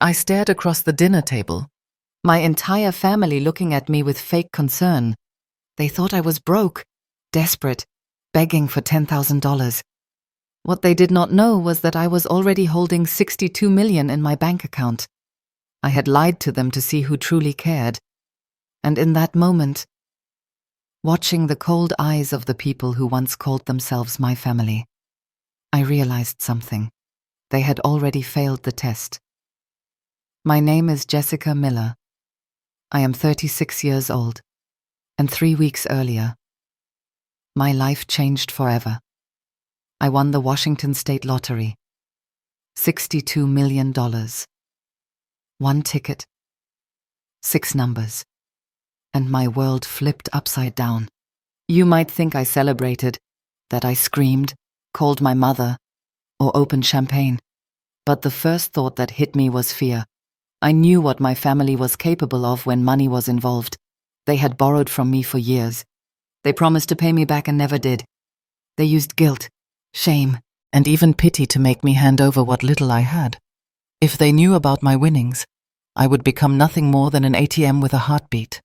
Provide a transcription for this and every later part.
I stared across the dinner table, my entire family looking at me with fake concern. They thought I was broke, desperate, begging for $10,000. What they did not know was that I was already holding $62 million in my bank account. I had lied to them to see who truly cared. And in that moment, watching the cold eyes of the people who once called themselves my family, I realized something. They had already failed the test. My name is Jessica Miller. I am 36 years old, and 3 weeks earlier, my life changed forever. I won the Washington State Lottery. $62 million. 1 ticket, 6 numbers, and my world flipped upside down. You might think I celebrated, that I screamed, called my mother, or opened champagne. But the first thought that hit me was fear. I knew what my family was capable of when money was involved. They had borrowed from me for years. They promised to pay me back and never did. They used guilt, shame, and even pity to make me hand over what little I had. If they knew about my winnings, I would become nothing more than an ATM with a heartbeat.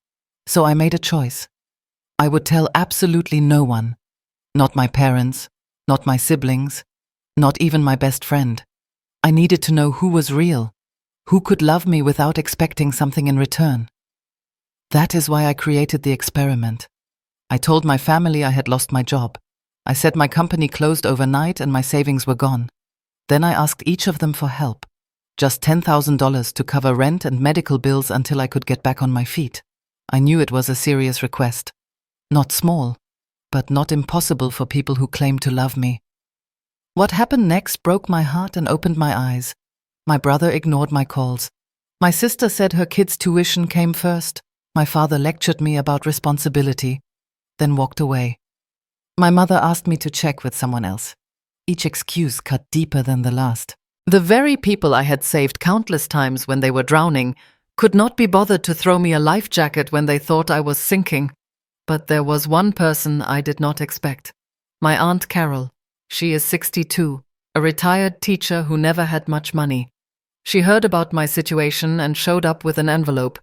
So I made a choice. I would tell absolutely no one. Not my parents, not my siblings, not even my best friend. I needed to know who was real, who could love me without expecting something in return. That is why I created the experiment. I told my family I had lost my job. I said my company closed overnight and my savings were gone. Then I asked each of them for help. Just $10,000 to cover rent and medical bills until I could get back on my feet. I knew it was a serious request. Not small, but not impossible for people who claim to love me. What happened next broke my heart and opened my eyes. My brother ignored my calls. My sister said her kids' tuition came first. My father lectured me about responsibility, then walked away. My mother asked me to check with someone else. Each excuse cut deeper than the last. The very people I had saved countless times when they were drowning could not be bothered to throw me a life jacket when they thought I was sinking. But there was one person I did not expect. My Aunt Carol. She is 62, a retired teacher who never had much money. She heard about my situation and showed up with an envelope.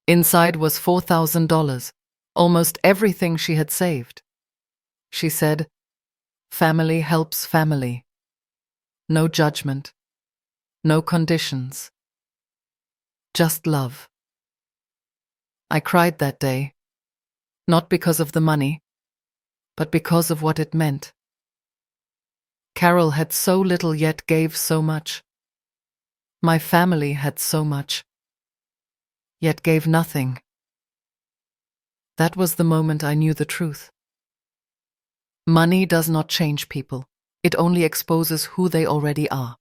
Inside was $4,000, almost everything she had saved. She said, "Family helps family. No judgment. No conditions. Just love." I cried that day, not because of the money, but because of what it meant. Carol had so little yet gave so much. My family had so much, yet gave nothing. That was the moment I knew the truth. Money does not change people. It only exposes who they already are.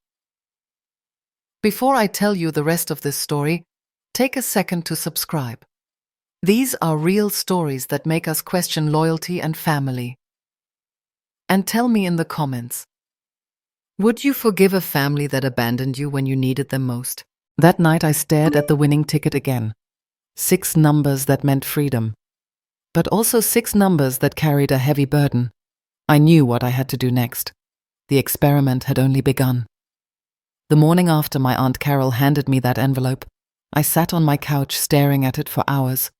Before I tell you the rest of this story, take a second to subscribe. These are real stories that make us question loyalty and family. And tell me in the comments, would you forgive a family that abandoned you when you needed them most? That night I stared at the winning ticket again. 6 numbers that meant freedom, but also 6 numbers that carried a heavy burden. I knew what I had to do next. The experiment had only begun. The morning after my Aunt Carol handed me that envelope, I sat on my couch staring at it for hours.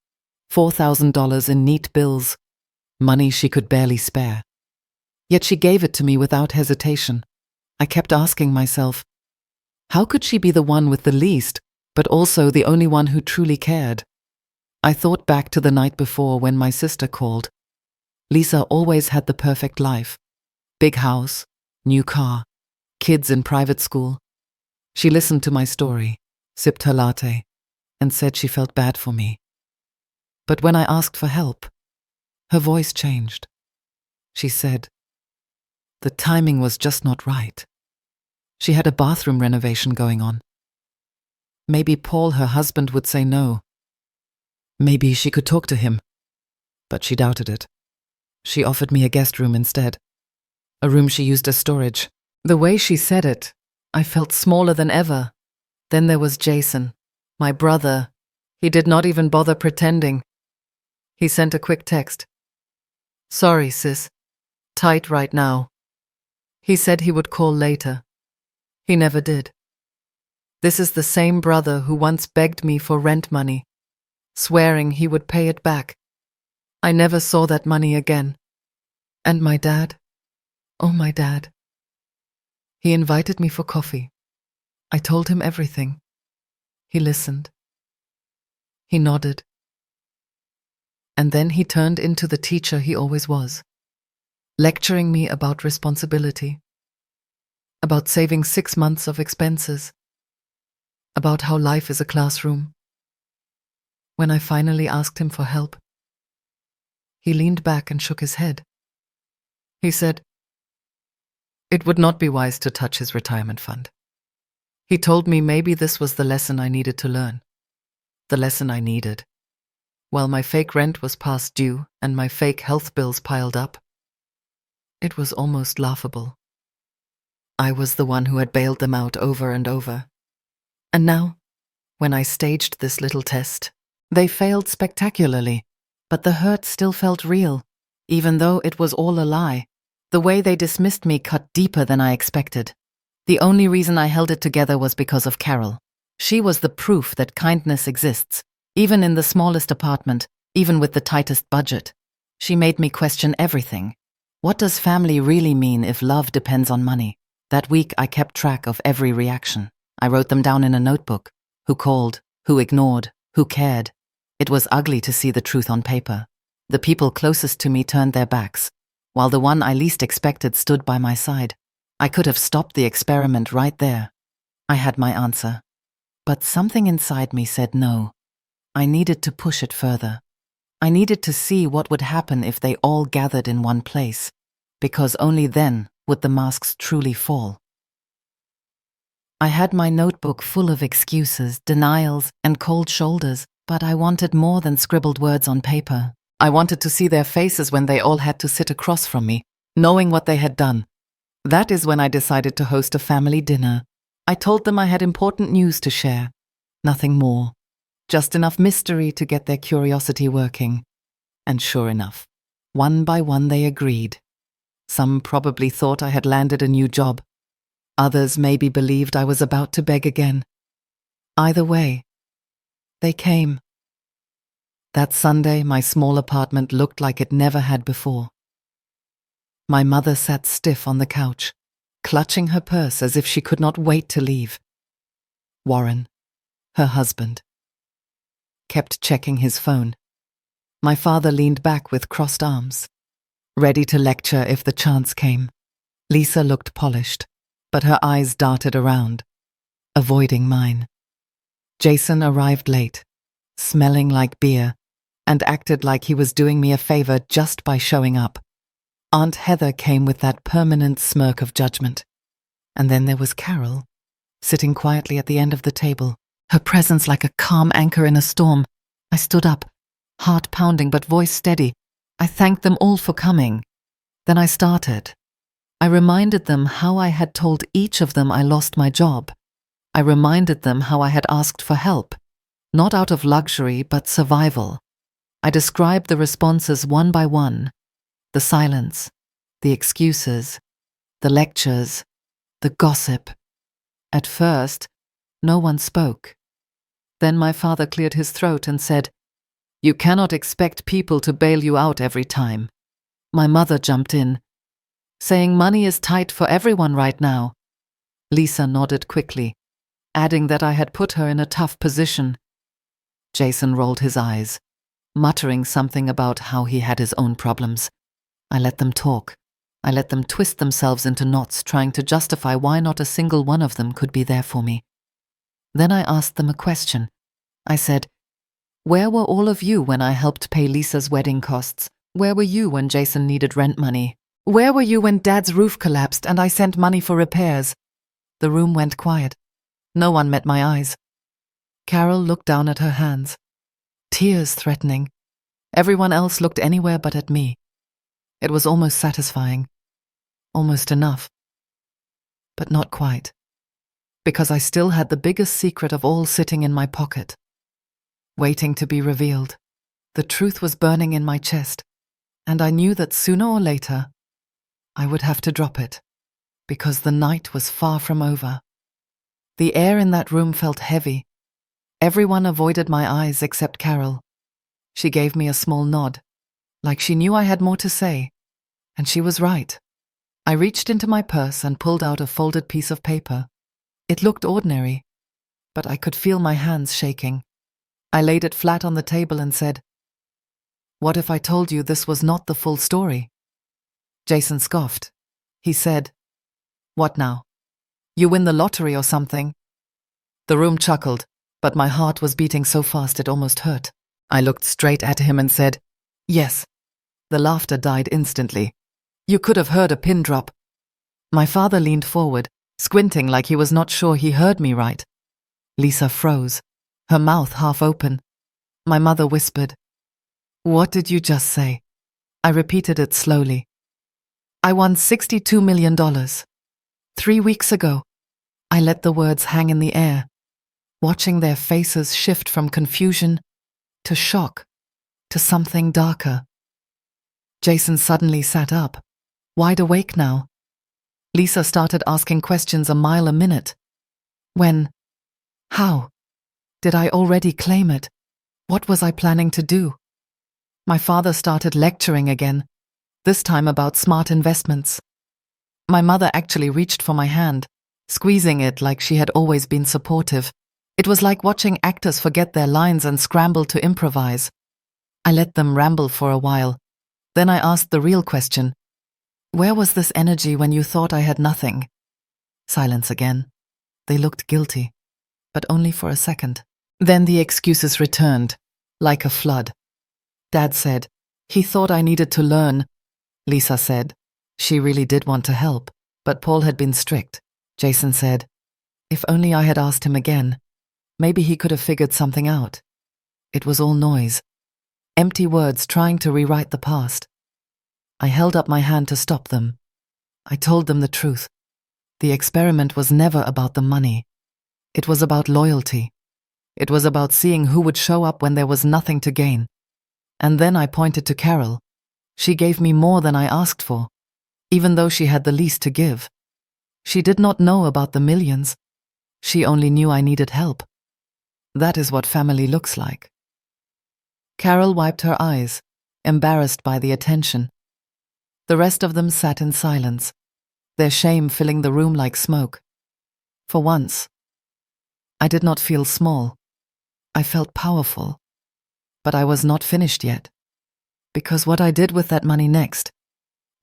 $4,000 in neat bills, money she could barely spare. Yet she gave it to me without hesitation. I kept asking myself, how could she be the one with the least, but also the only one who truly cared? I thought back to the night before when my sister called. Lisa always had the perfect life. Big house, new car, kids in private school. She listened to my story, sipped her latte, and said she felt bad for me. But when I asked for help, her voice changed. She said, the timing was just not right. She had a bathroom renovation going on. Maybe Paul, her husband, would say no. Maybe she could talk to him. But she doubted it. She offered me a guest room instead. A room she used as storage. The way she said it, I felt smaller than ever. Then there was Jason, my brother. He did not even bother pretending. He sent a quick text. "Sorry, sis. Tight right now." He said he would call later. He never did. This is the same brother who once begged me for rent money, swearing he would pay it back. I never saw that money again. And my dad? Oh, my dad. He invited me for coffee. I told him everything. He listened. He nodded. And then he turned into the teacher he always was, lecturing me about responsibility, about saving 6 months of expenses, about how life is a classroom. When I finally asked him for help, he leaned back and shook his head. He said, it would not be wise to touch his retirement fund. He told me maybe this was the lesson I needed to learn, the lesson I needed. While my fake rent was past due and my fake health bills piled up, it was almost laughable. I was the one who had bailed them out over and over. And now, when I staged this little test, they failed spectacularly, but the hurt still felt real, even though it was all a lie. The way they dismissed me cut deeper than I expected. The only reason I held it together was because of Carol. She was the proof that kindness exists, even in the smallest apartment, even with the tightest budget. She made me question everything. What does family really mean if love depends on money? That week I kept track of every reaction. I wrote them down in a notebook. Who called, who ignored, who cared. It was ugly to see the truth on paper. The people closest to me turned their backs, while the one I least expected stood by my side. I could have stopped the experiment right there. I had my answer. But something inside me said no. I needed to push it further. I needed to see what would happen if they all gathered in one place, because only then would the masks truly fall. I had my notebook full of excuses, denials, and cold shoulders, but I wanted more than scribbled words on paper. I wanted to see their faces when they all had to sit across from me, knowing what they had done. That is when I decided to host a family dinner. I told them I had important news to share. Nothing more. Just enough mystery to get their curiosity working. And sure enough, one by one they agreed. Some probably thought I had landed a new job. Others maybe believed I was about to beg again. Either way, they came. That Sunday, my small apartment looked like it never had before. My mother sat stiff on the couch, clutching her purse as if she could not wait to leave. Warren, her husband, kept checking his phone. My father leaned back with crossed arms, ready to lecture if the chance came. Lisa looked polished, but her eyes darted around, avoiding mine. Jason arrived late, smelling like beer, and acted like he was doing me a favor just by showing up. Aunt Heather came with that permanent smirk of judgment. And then there was Carol, sitting quietly at the end of the table, her presence like a calm anchor in a storm. I stood up, heart pounding but voice steady. I thanked them all for coming. Then I started. I reminded them how I had told each of them I lost my job. I reminded them how I had asked for help, not out of luxury but survival. I described the responses one by one, the silence, the excuses, the lectures, the gossip. At first, no one spoke. Then my father cleared his throat and said, "You cannot expect people to bail you out every time." My mother jumped in, saying money is tight for everyone right now. Lisa nodded quickly, adding that I had put her in a tough position. Jason rolled his eyes, muttering something about how he had his own problems. I let them talk. I let them twist themselves into knots, trying to justify why not a single one of them could be there for me. Then I asked them a question. I said, "Where were all of you when I helped pay Lisa's wedding costs? Where were you when Jason needed rent money? Where were you when Dad's roof collapsed and I sent money for repairs?" The room went quiet. No one met my eyes. Carol looked down at her hands, tears threatening. Everyone else looked anywhere but at me. It was almost satisfying, almost enough. But not quite, because I still had the biggest secret of all sitting in my pocket, waiting to be revealed. The truth was burning in my chest, and I knew that sooner or later I would have to drop it, because the night was far from over. The air in that room felt heavy. Everyone avoided my eyes except Carol. She gave me a small nod, like she knew I had more to say, and she was right. I reached into my purse and pulled out a folded piece of paper. It looked ordinary, but I could feel my hands shaking. I laid it flat on the table and said, "What if I told you this was not the full story?" Jason scoffed. He said, "What now? You win the lottery or something?" The room chuckled, but my heart was beating so fast it almost hurt. I looked straight at him and said, "Yes." The laughter died instantly. You could have heard a pin drop. My father leaned forward, squinting like he was not sure he heard me right. Lisa froze, her mouth half open. My mother whispered, "What did you just say?" I repeated it slowly. "I won $62 million. 3 weeks ago." I let the words hang in the air, watching their faces shift from confusion to shock to something darker. Jason suddenly sat up, wide awake now. Lisa started asking questions a mile a minute. When? How? Did I already claim it? What was I planning to do? My father started lecturing again, this time about smart investments. My mother actually reached for my hand, squeezing it like she had always been supportive. It was like watching actors forget their lines and scramble to improvise. I let them ramble for a while. Then I asked the real question. Where was this energy when you thought I had nothing? Silence again. They looked guilty, but only for a second. Then the excuses returned, like a flood. Dad said, he thought I needed to learn. Lisa said, she really did want to help, but Paul had been strict. Jason said, if only I had asked him again, maybe he could have figured something out. It was all noise. Empty words trying to rewrite the past. I held up my hand to stop them. I told them the truth. The experiment was never about the money. It was about loyalty. It was about seeing who would show up when there was nothing to gain. And then I pointed to Carol. She gave me more than I asked for, even though she had the least to give. She did not know about the millions. She only knew I needed help. That is what family looks like. Carol wiped her eyes, embarrassed by the attention. The rest of them sat in silence, their shame filling the room like smoke. For once, I did not feel small. I felt powerful. But I was not finished yet, because what I did with that money next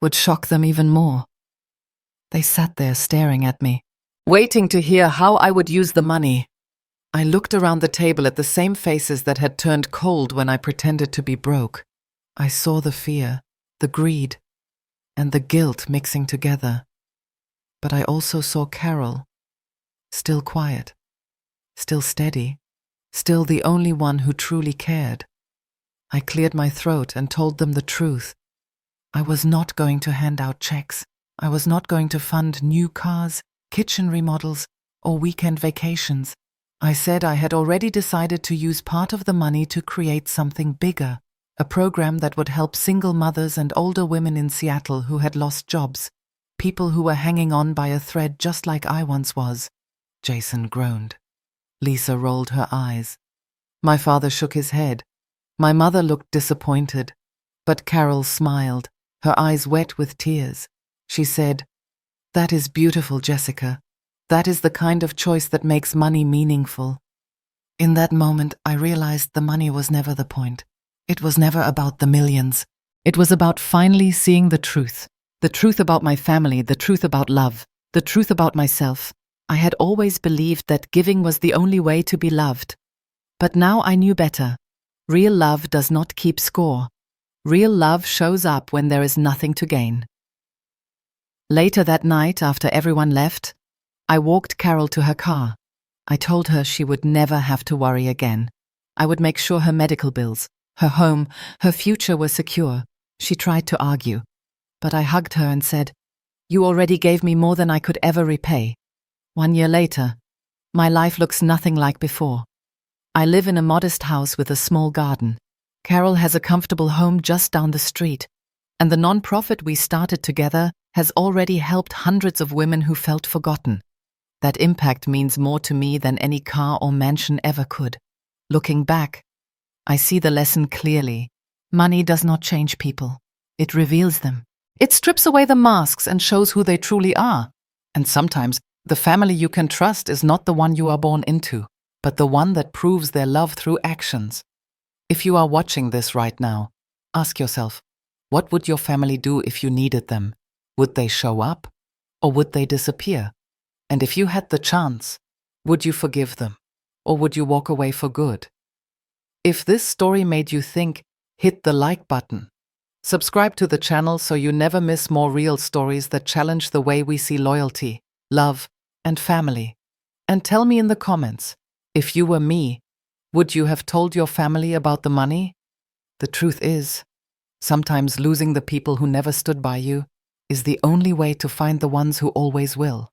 would shock them even more. They sat there staring at me, waiting to hear how I would use the money. I looked around the table at the same faces that had turned cold when I pretended to be broke. I saw the fear, the greed, and the guilt mixing together. But I also saw Carol, still quiet, still steady, still the only one who truly cared. I cleared my throat and told them the truth. I was not going to hand out checks. I was not going to fund new cars, kitchen remodels, or weekend vacations. I said I had already decided to use part of the money to create something bigger, a program that would help single mothers and older women in Seattle who had lost jobs, people who were hanging on by a thread just like I once was. Jason groaned. Lisa rolled her eyes. My father shook his head. My mother looked disappointed, but Carol smiled, her eyes wet with tears. She said, "That is beautiful, Jessica. That is the kind of choice that makes money meaningful." In that moment, I realized the money was never the point. It was never about the millions. It was about finally seeing the truth about my family, the truth about love, the truth about myself. I had always believed that giving was the only way to be loved. But now I knew better. Real love does not keep score. Real love shows up when there is nothing to gain. Later that night, after everyone left, I walked Carol to her car. I told her she would never have to worry again. I would make sure her medical bills, her home, her future were secure. She tried to argue, but I hugged her and said, "You already gave me more than I could ever repay." 1 year later, my life looks nothing like before. I live in a modest house with a small garden. Carol has a comfortable home just down the street, and the non-profit we started together has already helped hundreds of women who felt forgotten. That impact means more to me than any car or mansion ever could. Looking back, I see the lesson clearly. Money does not change people. It reveals them. It strips away the masks and shows who they truly are. And sometimes, the family you can trust is not the one you are born into, but the one that proves their love through actions. If you are watching this right now, ask yourself, what would your family do if you needed them? Would they show up? Or would they disappear? And if you had the chance, would you forgive them? Or would you walk away for good? If this story made you think, hit the like button. Subscribe to the channel so you never miss more real stories that challenge the way we see loyalty, love, and family. And tell me in the comments, if you were me, would you have told your family about the money? The truth is, sometimes losing the people who never stood by you is the only way to find the ones who always will.